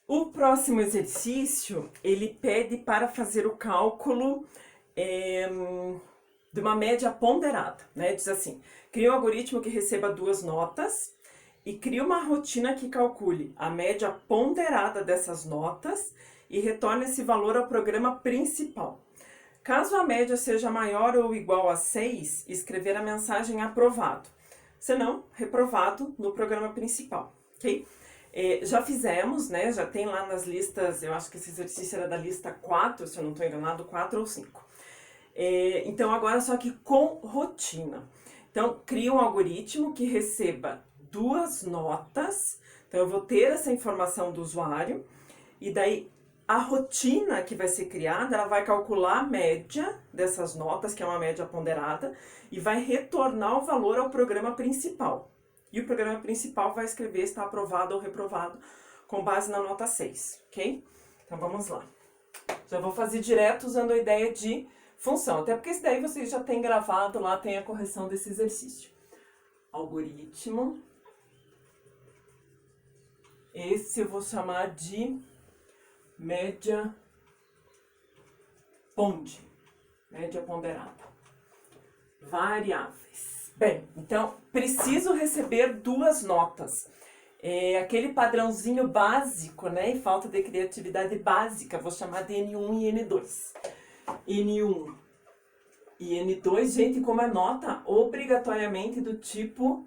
O próximo exercício, ele pede para fazer o cálculo de uma média ponderada, né? Diz assim, cria um algoritmo que receba 2 notas e cria uma rotina que calcule a média ponderada dessas notas e retorne esse valor ao programa principal. Caso a média seja maior ou igual a 6, escrever a mensagem aprovado, senão reprovado no programa principal, ok? Já fizemos, né? Já tem lá nas listas, eu acho que esse exercício era da lista 4, se eu não estou enganado, 4 ou 5. Então agora só que com rotina. Então, cria um algoritmo que receba 2 notas. Então, eu vou ter essa informação do usuário e daí a rotina que vai ser criada, ela vai calcular a média dessas notas, que é uma média ponderada, e vai retornar o valor ao programa principal. E o programa principal vai escrever se está aprovado ou reprovado com base na nota 6, ok? Então vamos lá. Já vou fazer direto usando a ideia de função, até porque esse daí vocês já têm gravado lá, tem a correção desse exercício. Algoritmo. Esse eu vou chamar de média ponde, média ponderada. Variáveis. Bem, então, preciso receber 2 notas. Aquele padrãozinho básico, né? E falta de criatividade básica, vou chamar de N1 e N2. N1 e N2, gente, como é nota, obrigatoriamente do tipo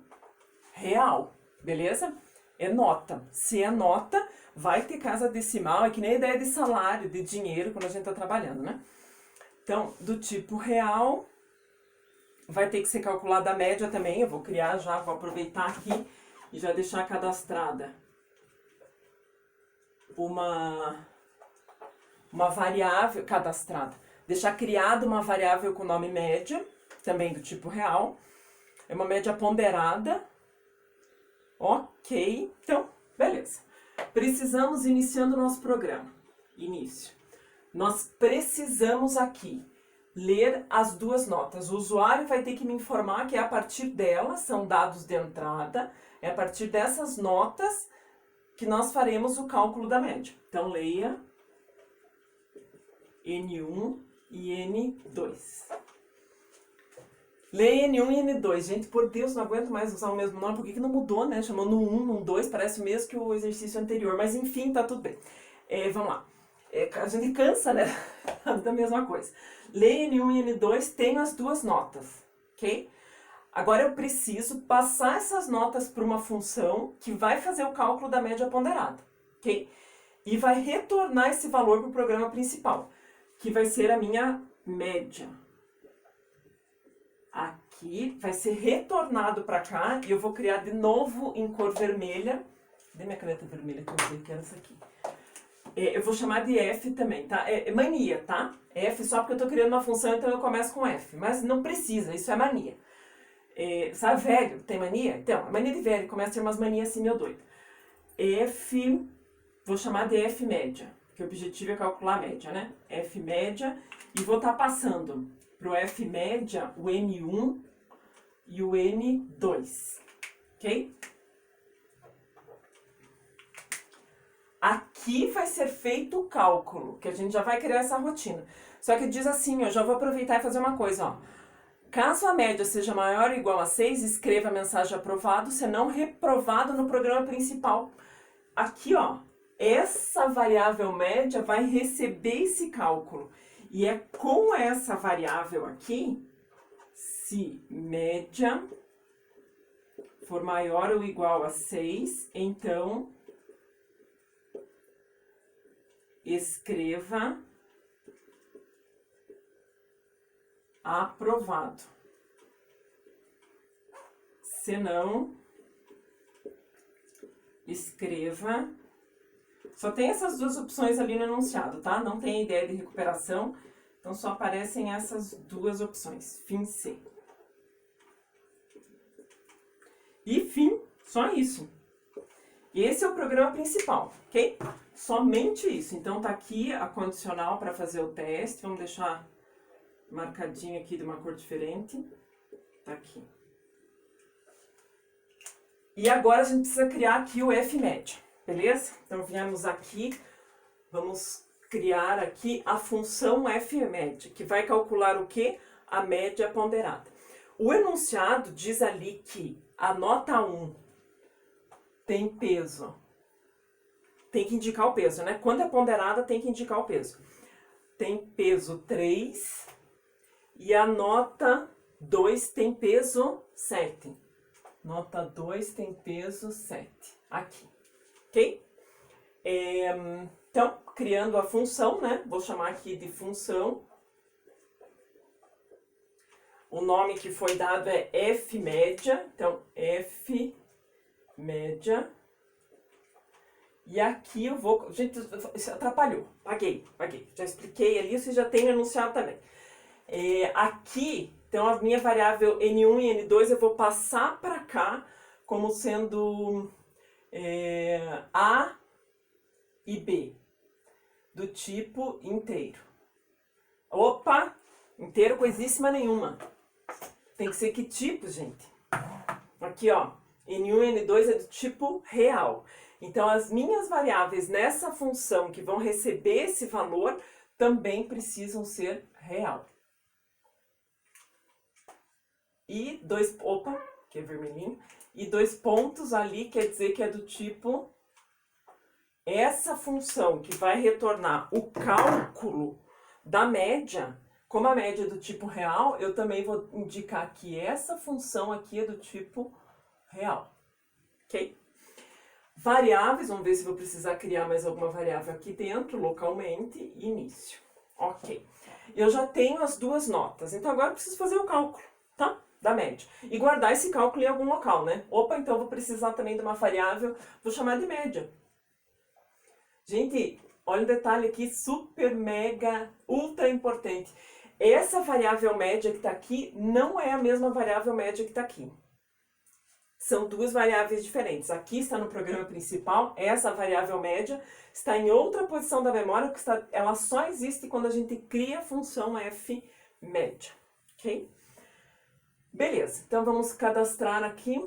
real, beleza? É nota. Se é nota, vai ter casa decimal, é que nem a ideia de salário, de dinheiro, quando a gente está trabalhando, né? Então, do tipo real, vai ter que ser calculada a média também. Eu vou criar já, vou aproveitar aqui e já deixar cadastrada uma variável cadastrada. Deixar criada uma variável com nome média, também do tipo real. É uma média ponderada. Ok, então, beleza. Precisamos, iniciando o nosso programa. Início. Nós precisamos aqui ler as 2 notas. O usuário vai ter que me informar que é a partir delas, são dados de entrada, é a partir dessas notas que nós faremos o cálculo da média. Então, leia N1 e N2. Leia N1 e N2. Gente, por Deus, não aguento mais usar o mesmo nome. Por que não mudou, né? Chamou no 1, no 2, parece o mesmo que o exercício anterior. Mas, enfim, tá tudo bem. Vamos lá. A gente cansa, né? Da mesma coisa. Leia N1 e N2, tenho as 2 notas, ok? Agora eu preciso passar essas notas para uma função que vai fazer o cálculo da média ponderada, ok? E vai retornar esse valor para o programa principal, que vai ser a minha média. Aqui vai ser retornado para cá e eu vou criar de novo em cor vermelha. Cadê minha caneta vermelha que eu usei, que era essa aqui? Eu vou chamar de F também, tá? É mania, tá? F só porque eu tô criando uma função, então eu começo com F. Mas não precisa, isso é mania. Sabe, velho, tem mania? Então, a mania de velho começa a ter umas manias assim, meu doido. F, vou chamar de F média, que o objetivo é calcular a média, né? F média, e vou estar passando pro F média o N1 e o N2, ok? Aqui vai ser feito o cálculo, que a gente já vai criar essa rotina. Só que diz assim, eu já vou aproveitar e fazer uma coisa, ó. Caso a média seja maior ou igual a 6, escreva a mensagem aprovado, senão reprovado no programa principal. Aqui, ó, essa variável média vai receber esse cálculo. E é com essa variável aqui, se média for maior ou igual a 6, então escreva aprovado. Se não, escreva. Só tem essas 2 opções ali no enunciado, tá? Não tem ideia de recuperação, então só aparecem essas 2 opções. Fim C. E fim, só isso. Esse é o programa principal, ok? Somente isso. Então tá aqui a condicional para fazer o teste. Vamos deixar marcadinho aqui de uma cor diferente. Tá aqui. E agora a gente precisa criar aqui o F média. Beleza? Então, viemos aqui, vamos criar aqui a função f-média, que vai calcular o quê? A média ponderada. O enunciado diz ali que a nota 1 tem peso, tem que indicar o peso, né? Quando é ponderada, tem que indicar o peso. Tem peso 3 e a nota 2 tem peso 7. Nota 2 tem peso 7, aqui, ok? Então, criando a função, né? Vou chamar aqui de função. O nome que foi dado é f-média, então f-média. E aqui eu vou... Gente, isso atrapalhou, paguei. Já expliquei ali, você já tem enunciado também. Aqui, então a minha variável N1 e N2 eu vou passar para cá como sendo A e B, do tipo inteiro. Opa, inteiro coisíssima nenhuma. Tem que ser que tipo, gente? Aqui, ó, N1 e N2 é do tipo real. Então, as minhas variáveis nessa função que vão receber esse valor também precisam ser real. E dois, opa, que é vermelhinho, e 2 pontos ali quer dizer que é do tipo... Essa função que vai retornar o cálculo da média, como a média é do tipo real, eu também vou indicar que essa função aqui é do tipo real, ok? Variáveis, vamos ver se vou precisar criar mais alguma variável aqui dentro, localmente, início, ok. Eu já tenho as duas notas, então agora eu preciso fazer o cálculo, tá? Da média. E guardar esse cálculo em algum local, né? Opa, então eu vou precisar também de uma variável, vou chamar de média. Gente, olha um detalhe aqui, super, mega, ultra importante. Essa variável média que está aqui não é a mesma variável média que está aqui. São duas variáveis diferentes. Aqui está no programa principal, essa variável média está em outra posição da memória, porque ela só existe quando a gente cria a função f-média, ok? Beleza, então vamos cadastrar aqui,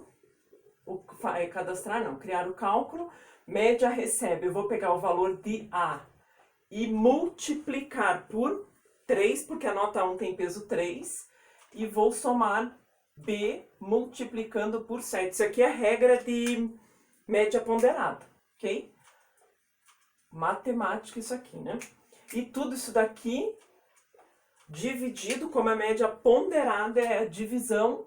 criar o cálculo. Média recebe, eu vou pegar o valor de A e multiplicar por 3, porque a nota 1 tem peso 3, e vou somar B multiplicando por 7. Isso aqui é regra de média ponderada, ok? Matemática isso aqui, né? E tudo isso daqui dividido, como a média ponderada é a divisão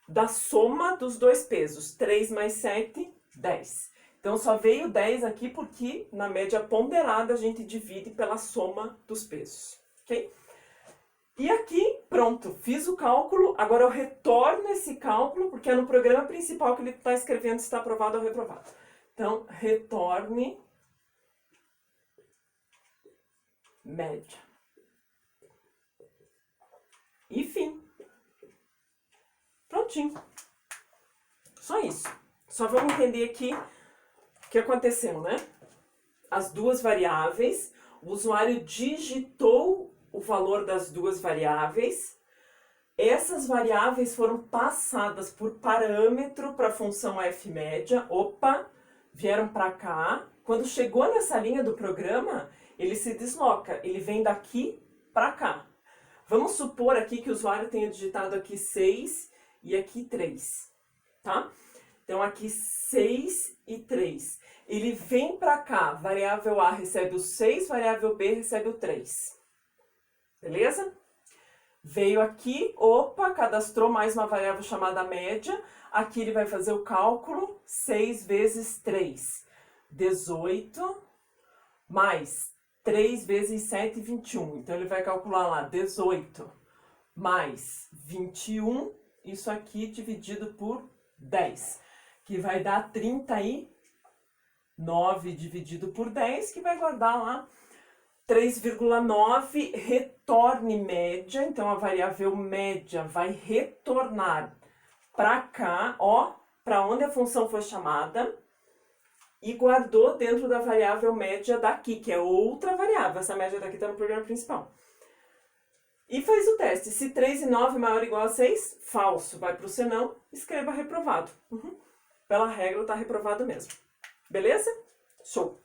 da soma dos dois pesos. 3 mais 7, 10. Então, só veio 10 aqui porque na média ponderada a gente divide pela soma dos pesos, ok? E aqui, pronto, fiz o cálculo, agora eu retorno esse cálculo, porque é no programa principal que ele está escrevendo se está aprovado ou reprovado. Então, retorne média. E fim. Prontinho. Só isso. Só vamos entender aqui o que aconteceu, né? As duas variáveis, o usuário digitou o valor das duas variáveis. Essas variáveis foram passadas por parâmetro para a função f-média. Opa, vieram para cá. Quando chegou nessa linha do programa, ele se desloca. Ele vem daqui para cá. Vamos supor aqui que o usuário tenha digitado aqui 6 e aqui 3, tá? Então, aqui 6 e 3. Ele vem para cá, variável A recebe o 6, variável B recebe o 3. Beleza? Veio aqui, opa, cadastrou mais uma variável chamada média. Aqui ele vai fazer o cálculo, 6 vezes 3, 18, mais 3 vezes 7, 21. Então, ele vai calcular lá, 18 mais 21, isso aqui dividido por 10, que vai dar 39 dividido por 10, que vai guardar lá 3,9, retorne média. Então, a variável média vai retornar para cá, ó, para onde a função foi chamada, e guardou dentro da variável média daqui, que é outra variável. Essa média daqui está no programa principal. E fez o teste. Se 3 e 9 maior ou igual a 6, falso. Vai para o senão, escreva reprovado. Pela regra, está reprovado mesmo. Beleza? Show!